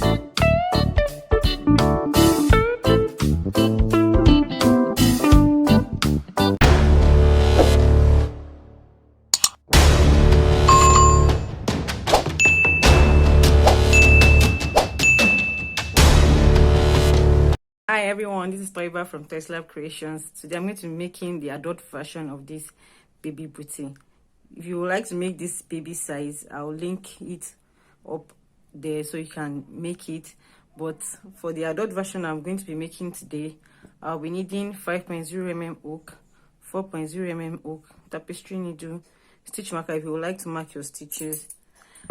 Hi everyone, this is Toiba from Tesla Creations. Today I'm going to be making the adult version of this baby booty. If you would like to make this baby size, I'll link it up there so you can make it. But for the adult version I'm going to be making today, I'll be needing 5.0mm hook, 4.0mm hook, tapestry needle, stitch marker if you would like to mark your stitches,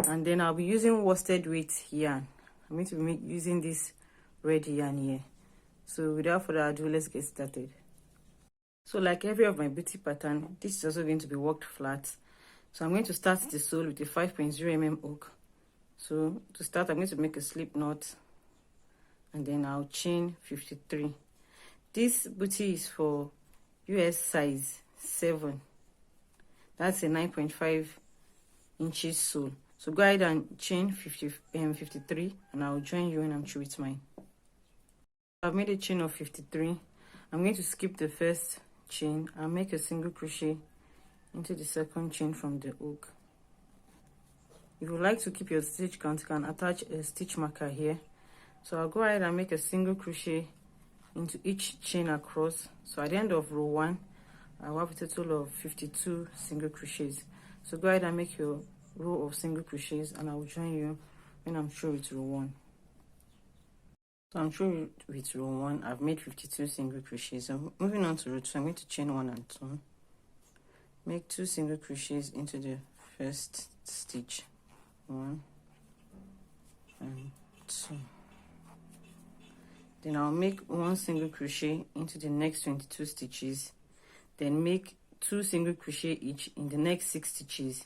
and then I'll be using worsted weight yarn. I'm going to be using this red yarn here. So without further ado, let's get started. So like every of my booty pattern, this is also going to be worked flat. So I'm going to start the sole with a 5.0mm hook. So to start, I'm going to make a slip knot and then I'll chain 53. This booty is for US size 7. That's a 9.5 inches sole. So go ahead and chain 53 and I'll join you when I'm through with mine. I've made a chain of 53. I'm going to skip the first chain and make a single crochet into the second chain from the hook. If you would like to keep your stitch count, you can attach a stitch marker here. So I'll go ahead and make a single crochet into each chain across. So at the end of row 1, I'll have a total of 52 single crochets. So go ahead and make your row of single crochets and I'll join you when I'm through with row 1. So I'm through with row 1. I've made 52 single crochets. So moving on to row 2, I'm going to chain 1 and 2. Make 2 single crochets into the first stitch. 1 and 2. Then I'll make 1 single crochet into the next 22 stitches. Then make 2 single crochet each in the next 6 stitches.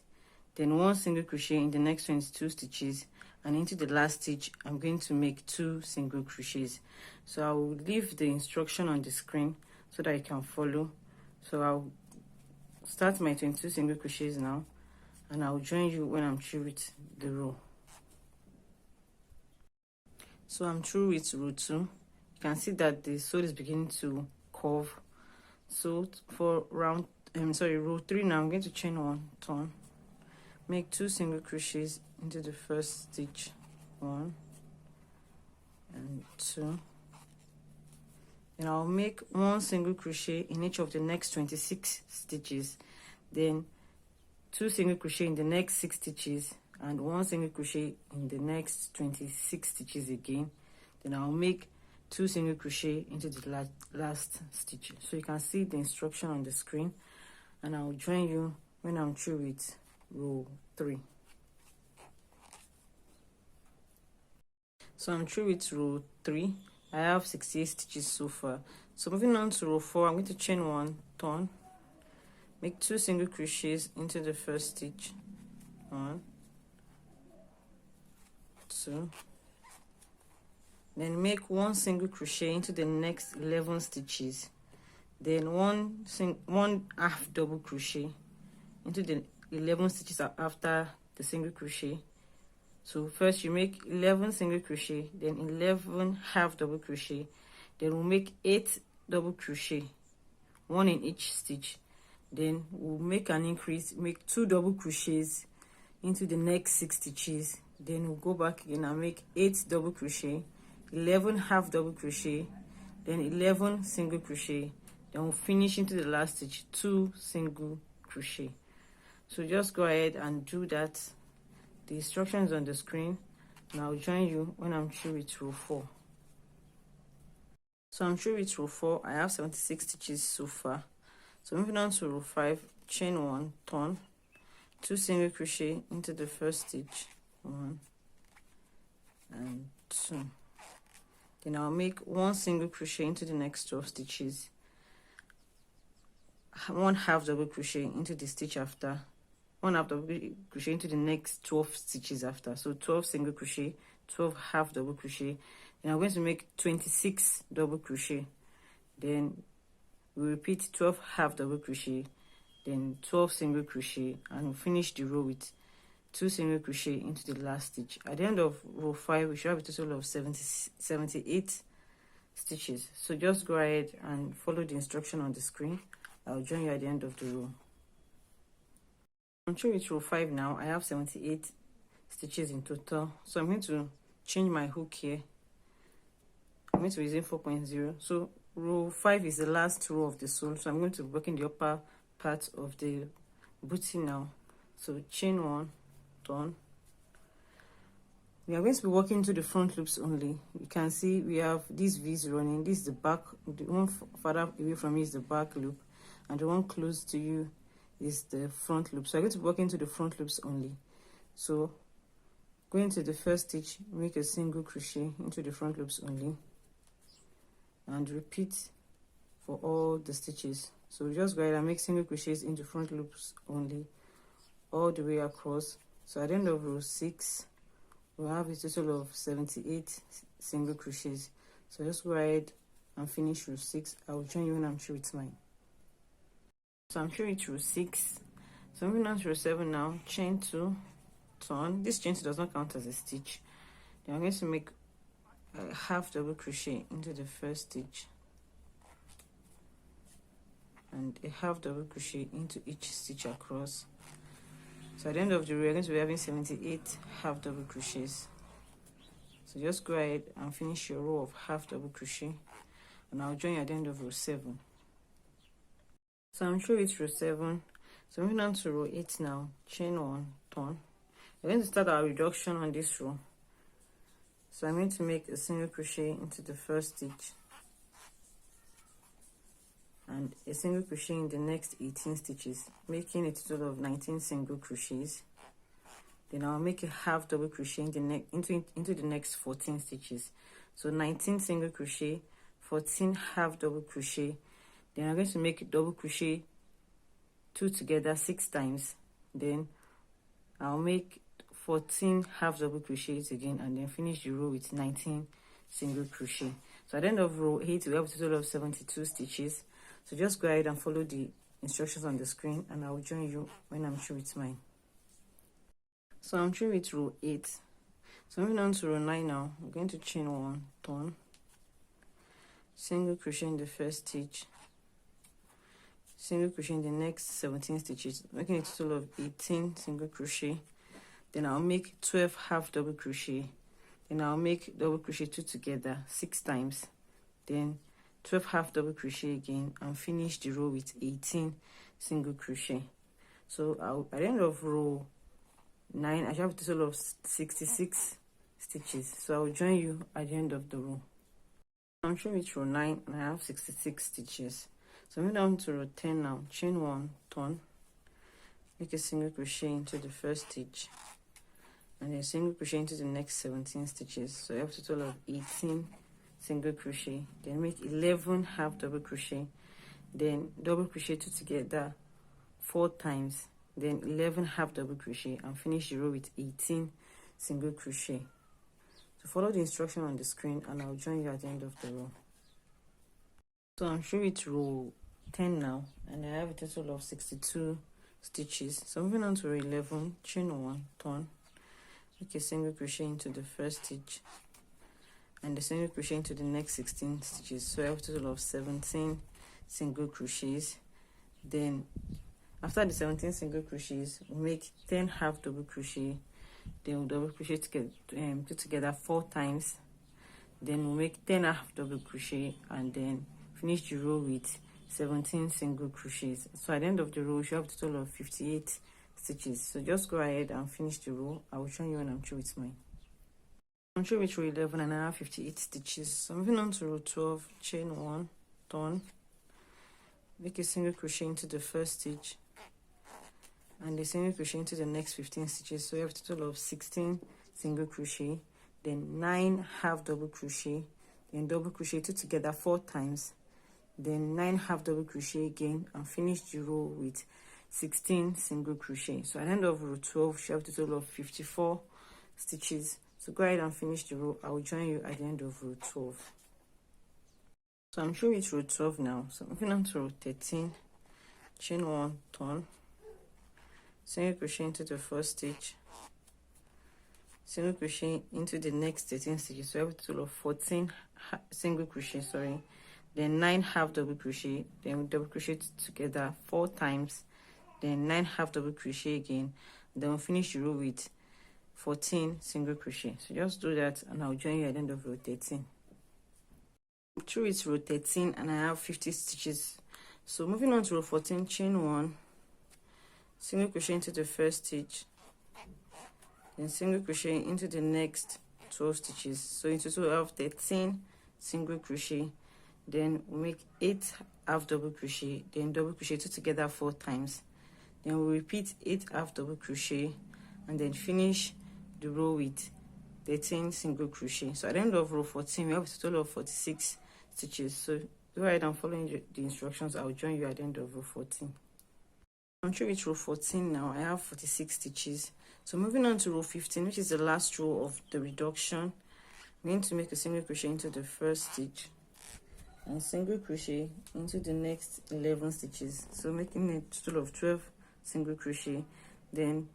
Then 1 single crochet in the next 22 stitches. And into the last stitch I'm going to make 2 single crochets. So I will leave the instruction on the screen so that you can follow. So I'll start my 22 single crochets now and I'll join you when I'm through with the row. So I'm through with row 2. You can see that the sole is beginning to curve. So for row 3 now, I'm going to chain 1, turn, make 2 single crochets into the first stitch, 1 and 2. Then I'll make 1 single crochet in each of the next 26 stitches, then 2 single crochet in the next 6 stitches and 1 single crochet in the next 26 stitches again. Then I'll make 2 single crochet into the last stitch. So you can see the instruction on the screen and I'll join you when I'm through with row 3. So I'm through with row 3. I have 68 stitches so far. So moving on to row 4, I'm going to chain 1, turn, make 2 single crochets into the first stitch, 1, 2, then make 1 single crochet into the next 11 stitches, then 1 half double crochet into the 11 stitches after the single crochet. So first you make 11 single crochet, then 11 half double crochet, then we'll make 8 double crochet, 1 in each stitch. Then we'll make an increase, make 2 double crochets into the next 6 stitches. Then we'll go back again and make 8 double crochet, 11 half double crochet, then 11 single crochet. Then we'll finish into the last stitch, 2 single crochet. So just go ahead and do that. The instructions on the screen and I'll join you when I'm through with row 4. So I'm through with row 4. I have 76 stitches so far. So moving on to row 5, chain 1, turn, 2 single crochet into the first stitch, 1 and 2. Then I'll make 1 single crochet into the next 12 stitches, 1 half double crochet into the stitch after, 1 half double crochet into the next 12 stitches after. So 12 single crochet, 12 half double crochet, and I'm going to make 26 double crochet. Then we repeat 12 half double crochet, then 12 single crochet, and we'll finish the row with 2 single crochet into the last stitch. At the end of row 5, we should have a total of 78 stitches. So just go ahead and follow the instruction on the screen. I'll join you at the end of the row. I'm showing you row 5 now. I have 78 stitches in total. So I'm going to change my hook here. I'm going to be using 4.0. So row 5 is the last row of the sole. So I'm going to work in the upper part of the booty now. So chain 1, turn. We are going to be working to the front loops only. You can see we have these V's running. This is the back. The one further away from me is the back loop, and the one close to you is the front loop. So I'm going to be working to the front loops only. So go into the first stitch, make a single crochet into the front loops only, and repeat for all the stitches. So just go ahead and make single crochets into front loops only all the way across. So at the end of row 6, we'll have a total of 78 single crochets. So just go ahead and finish row 6. I'll join you when I'm through with mine. So I'm through with row 6. So moving on to row 7 now. Chain 2, turn. This chain 2 does not count as a stitch. Then I'm going to make a half double crochet into the first stitch and a half double crochet into each stitch across. So at the end of the row, we're going to be having 78 half double crochets. So just go ahead and finish your row of half double crochet, and I'll join you at the end of row 7. So I'm through with row 7. So moving on to row 8 now. Chain 1, turn. We're going to start our reduction on this row. So I'm going to make a single crochet into the first stitch and a single crochet in the next 18 stitches, making a total of 19 single crochets. Then I'll make a half double crochet in the into the next 14 stitches. So 19 single crochet, 14 half double crochet. Then I'm going to make double crochet 2 together 6 times. Then I'll make 14 half double crochets again, and then finish the row with 19 single crochet. So at the end of row 8, we have a total of 72 stitches. So just go ahead and follow the instructions on the screen, and I will join you when I'm through with mine. So I'm through with row 8. So moving on to row 9 now. I'm going to chain 1, turn, single crochet in the first stitch, single crochet in the next 17 stitches, making a total of 18 single crochet. Then I'll make 12 half double crochet. Then I'll make double crochet 2 together 6 times. Then 12 half double crochet again, and finish the row with 18 single crochet. So at the end of row 9, I have a total of 66 stitches. So I'll join you at the end of the row. I'm showing with row 9, and I have 66 stitches. So I'm down to row 10 now. Chain 1, turn, make a single crochet into the first stitch and a single crochet into the next 17 stitches. So I have a total of 18 single crochet. Then make 11 half double crochet, then double crochet 2 together 4 times, then 11 half double crochet, and finish the row with 18 single crochet. So follow the instruction on the screen, and I'll join you at the end of the row. So I'm through with row 10 now, and I have a total of 62 stitches. So moving on to row 11, chain 1, turn, make a single crochet into the first stitch and a single crochet into the next 16 stitches. So I have a total of 17 single crochets. Then after the 17 single crochets, we'll make 10 half double crochet. Then we'll double crochet together 4 times. Then we'll make 10 half double crochet, and then finish the row with 17 single crochets. So at the end of the row, you should have a total of 58 stitches. So just go ahead and finish the row. I will show you when I'm through with mine. I'm through with row 11, and I have 58 stitches. So moving on to row 12, chain 1, turn, make a single crochet into the first stitch and a single crochet into the next 15 stitches. So you have a total of 16 single crochet, then 9 half double crochet, then double crochet 2 together 4 times, then 9 half double crochet again, and finish the row with 16 single crochet. So at the end of row 12, you have a total of 54 stitches. So go ahead and finish the row. I will join you at the end of row 12. So I'm through with row 12 now. So moving on to row 13, chain 1, turn, single crochet into the first stitch single crochet into the next 13 stitches. So I have a total of 14 single crochet, then 9 half double crochet, then we double crochet together 4 times, then 9 half double crochet again, then we'll finish the row with 14 single crochet. So just do that and I'll join you at the end of row 13. Through it's row 13 and I have 50 stitches. So moving on to row 14, chain 1, single crochet into the first stitch, then single crochet into the next 12 stitches. So in total I have 13 single crochet, then we make 8 half double crochet, then double crochet 2 together 4 times, then we repeat 8 half double crochet and then finish the row with 13 single crochet. So at the end of row 14 we have a total of 46 stitches. So go ahead and follow the instructions. I'll join you at the end of row 14. I'm through with row 14 now. I have 46 stitches. So moving on to row 15, which is the last row of the reduction, I'm going to make a single crochet into the first stitch and single crochet into the next 11 stitches, so making a total of 12 single crochet. Then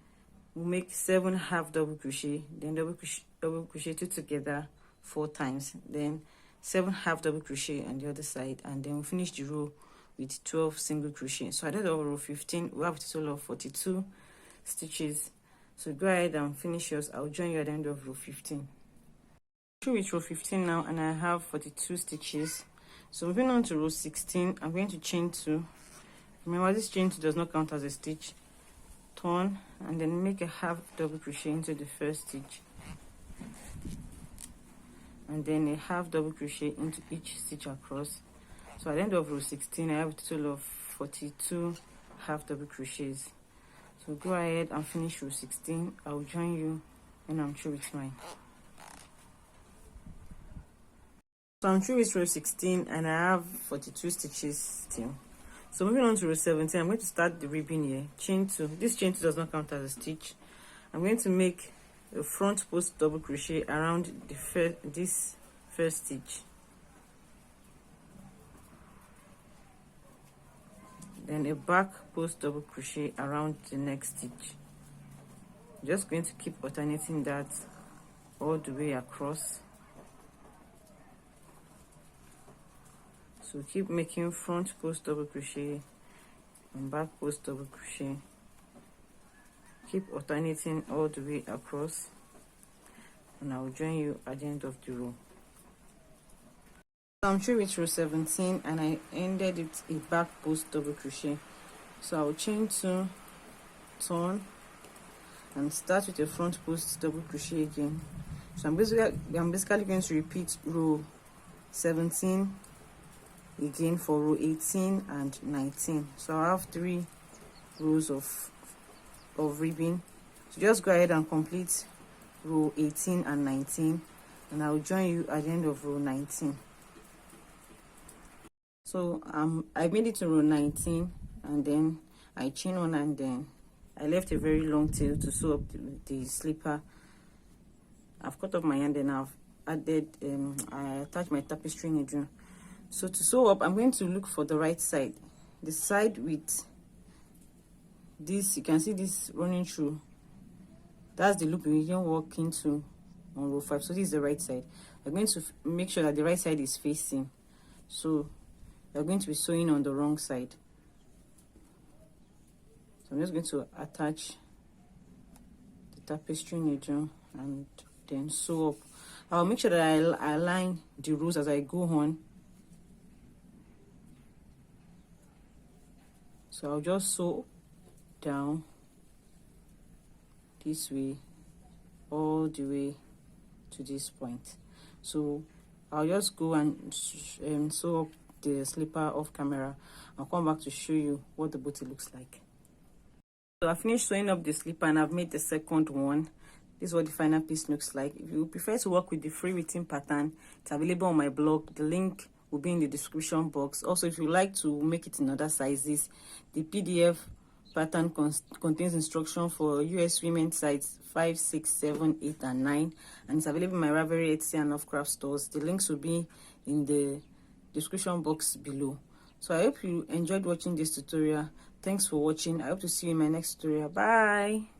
we'll make 7 half double crochet, then double crochet 2 together 4 times, then 7 half double crochet on the other side, and then we'll finish the row with 12 single crochet. So at the end of row 15 we have a total of 42 stitches. So go ahead and finish yours. I'll join you at the end of row 15. Through with row 15 now and I have 42 stitches. So moving on to row 16, I'm going to chain 2. Remember, this chain 2 does not count as a stitch. Turn and then make a half double crochet into the first stitch, and then a half double crochet into each stitch across. So at the end of row 16 I have a total of 42 half double crochets. So go ahead and finish row 16. I'll join you when I'm through with mine. So I'm through with row 16 and I have 42 stitches still. So moving on to row 17, I'm going to start the ribbon here. Chain 2. This chain 2 does not count as a stitch. I'm going to make a front post double crochet around this first stitch, then a back post double crochet around the next stitch. Just going to keep alternating that all the way across. So keep making front post double crochet and back post double crochet. Keep alternating all the way across, and I will join you at the end of the row. So I'm through with row 17 and I ended with a back post double crochet. So I'll chain 2, turn, and start with a front post double crochet again. So I'm basically going to repeat row 17 again for row 18 and 19. So I have 3 rows of ribbon. So just go ahead and complete row 18 and 19 and I'll join you at the end of row 19. So I made it to row 19 and then I chain 1 and then I left a very long tail to sew up the slipper. I've cut off my hand and I've added I attached my tapestry needle. So to sew up, I'm going to look for the right side, the side with this. You can see this running through. That's the loop we can walk into on row 5. So this is the right side. I'm going to make sure that the right side is facing. So you're going to be sewing on the wrong side. So I'm just going to attach the tapestry needle and then sew up. I'll make sure that I align the rows as I go on. So I'll just sew down this way all the way to this point. So I'll just go and sew up the slipper off camera. I'll come back to show you what the booty looks like. So I finished sewing up the slipper and I've made the second one. This is what the final piece looks like. If you prefer to work with the free written pattern, it's available on my blog. The link will be in the description box. Also, if you like to make it in other sizes, the PDF pattern contains instruction for US women size 5, 6, 7, 8 and 9, and it's available in my Ravelry, Etsy and Lovecraft stores. The links will be in the description box below. So I hope you enjoyed watching this tutorial. Thanks for watching. I hope to see you in my next tutorial. Bye.